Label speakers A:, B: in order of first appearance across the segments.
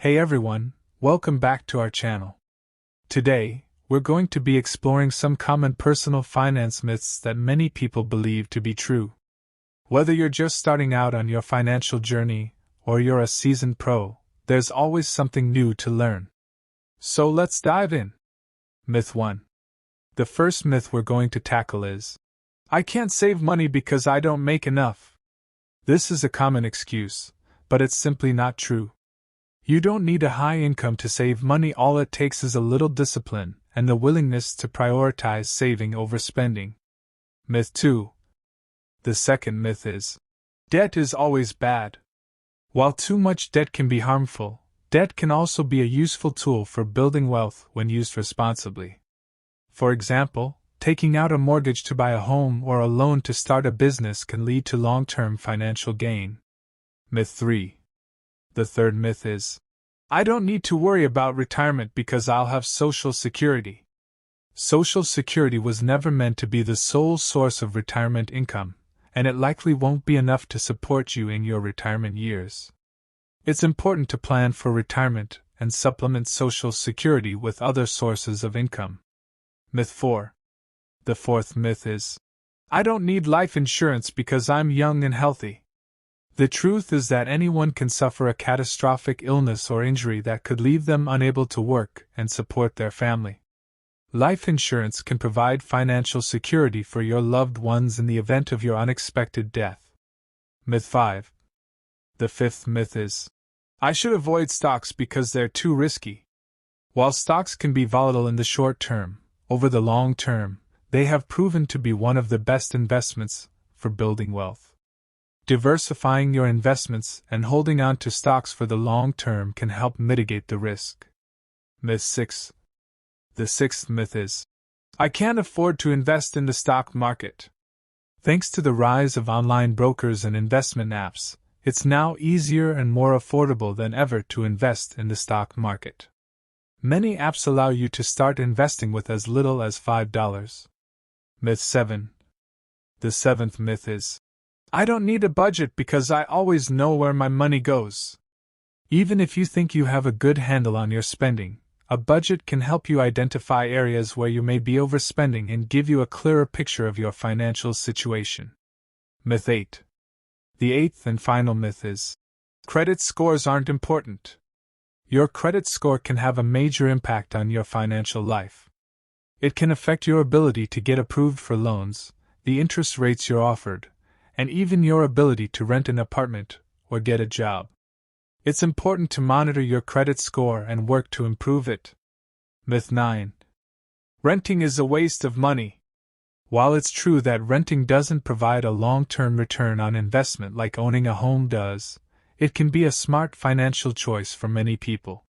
A: Hey everyone, welcome back to our channel. Today, we're going to be exploring some common personal finance myths that many people believe to be true. Whether you're just starting out on your financial journey, or you're a seasoned pro, there's always something new to learn. So let's dive in. Myth 1. The first myth we're going to tackle is, I can't save money because I don't make enough. This is a common excuse, but it's simply not true. You don't need a high income to save money. All it takes is a little discipline and the willingness to prioritize saving over spending. Myth 2. The second myth is, debt is always bad. While too much debt can be harmful, debt can also be a useful tool for building wealth when used responsibly. For example, taking out a mortgage to buy a home or a loan to start a business can lead to long-term financial gain. Myth 3. The third myth is, I don't need to worry about retirement because I'll have Social Security. Social Security was never meant to be the sole source of retirement income, and it likely won't be enough to support you in your retirement years. It's important to plan for retirement and supplement Social Security with other sources of income. Myth 4. The fourth myth is, I don't need life insurance because I'm young and healthy. The truth is that anyone can suffer a catastrophic illness or injury that could leave them unable to work and support their family. Life insurance can provide financial security for your loved ones in the event of your unexpected death. Myth 5. The fifth myth is, I should avoid stocks because they're too risky. While stocks can be volatile in the short term, over the long term, they have proven to be one of the best investments for building wealth. Diversifying your investments and holding on to stocks for the long term can help mitigate the risk. Myth 6. The sixth myth is, I can't afford to invest in the stock market. Thanks to the rise of online brokers and investment apps, it's now easier and more affordable than ever to invest in the stock market. Many apps allow you to start investing with as little as $5. Myth 7. The seventh myth is, I don't need a budget because I always know where my money goes. Even if you think you have a good handle on your spending, a budget can help you identify areas where you may be overspending and give you a clearer picture of your financial situation. Myth 8. The eighth and final myth is, credit scores aren't important. Your credit score can have a major impact on your financial life. It can affect your ability to get approved for loans, the interest rates you're offered, and even your ability to rent an apartment or get a job. It's important to monitor your credit score and work to improve it. Myth 9. Renting is a waste of money. While it's true that renting doesn't provide a long-term return on investment like owning a home does, it can be a smart financial choice for many people.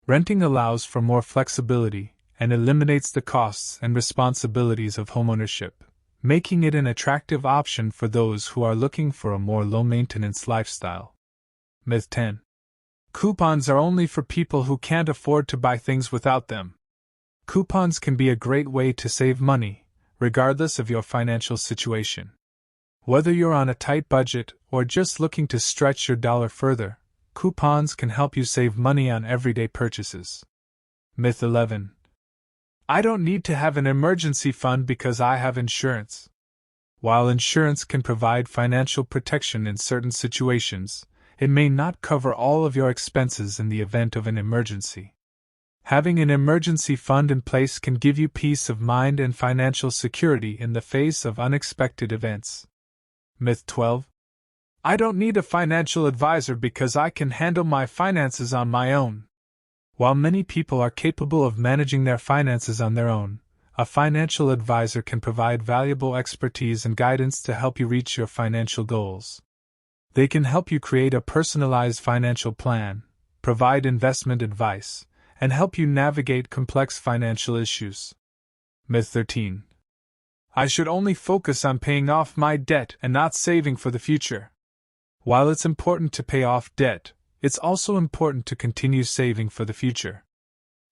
A: Renting allows for more flexibility and eliminates the costs and responsibilities of homeownership, making it an attractive option for those who are looking for a more low-maintenance lifestyle. Myth 10. Coupons are only for people who can't afford to buy things without them. Coupons can be a great way to save money, regardless of your financial situation. Whether you're on a tight budget or just looking to stretch your dollar further, coupons can help you save money on everyday purchases. Myth 11. I don't need to have an emergency fund because I have insurance. While insurance can provide financial protection in certain situations, it may not cover all of your expenses in the event of an emergency. Having an emergency fund in place can give you peace of mind and financial security in the face of unexpected events. Myth 12. I don't need a financial advisor because I can handle my finances on my own. While many people are capable of managing their finances on their own, a financial advisor can provide valuable expertise and guidance to help you reach your financial goals. They can help you create a personalized financial plan, provide investment advice, and help you navigate complex financial issues. Myth 13. I should only focus on paying off my debt and not saving for the future. While it's important to pay off debt, it's also important to continue saving for the future.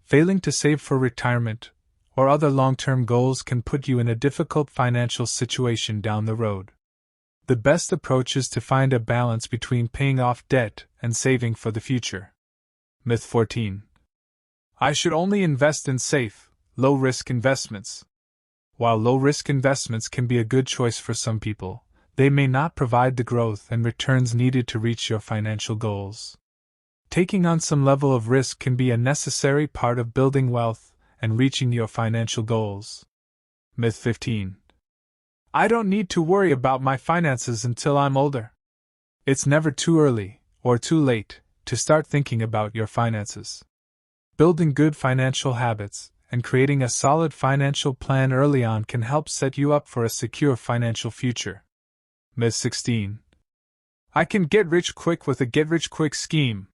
A: Failing to save for retirement or other long-term goals can put you in a difficult financial situation down the road. The best approach is to find a balance between paying off debt and saving for the future. Myth 14. I should only invest in safe, low-risk investments. While low-risk investments can be a good choice for some people, they may not provide the growth and returns needed to reach your financial goals. Taking on some level of risk can be a necessary part of building wealth and reaching your financial goals. Myth 15. I don't need to worry about my finances until I'm older. It's never too early, or too late, to start thinking about your finances. Building good financial habits and creating a solid financial plan early on can help set you up for a secure financial future. Myth 16. I can get rich quick with a get-rich-quick scheme.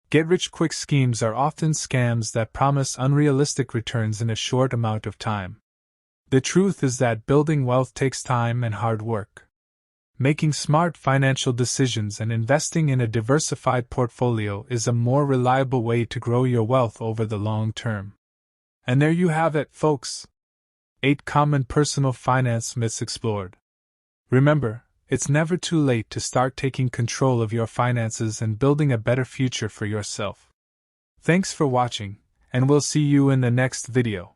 A: Get-rich-quick schemes are often scams that promise unrealistic returns in a short amount of time. The truth is that building wealth takes time and hard work. Making smart financial decisions and investing in a diversified portfolio is a more reliable way to grow your wealth over the long term. And there you have it, folks. 8 common personal finance myths explored. Remember, it's never too late to start taking control of your finances and building a better future for yourself. Thanks for watching, and we'll see you in the next video.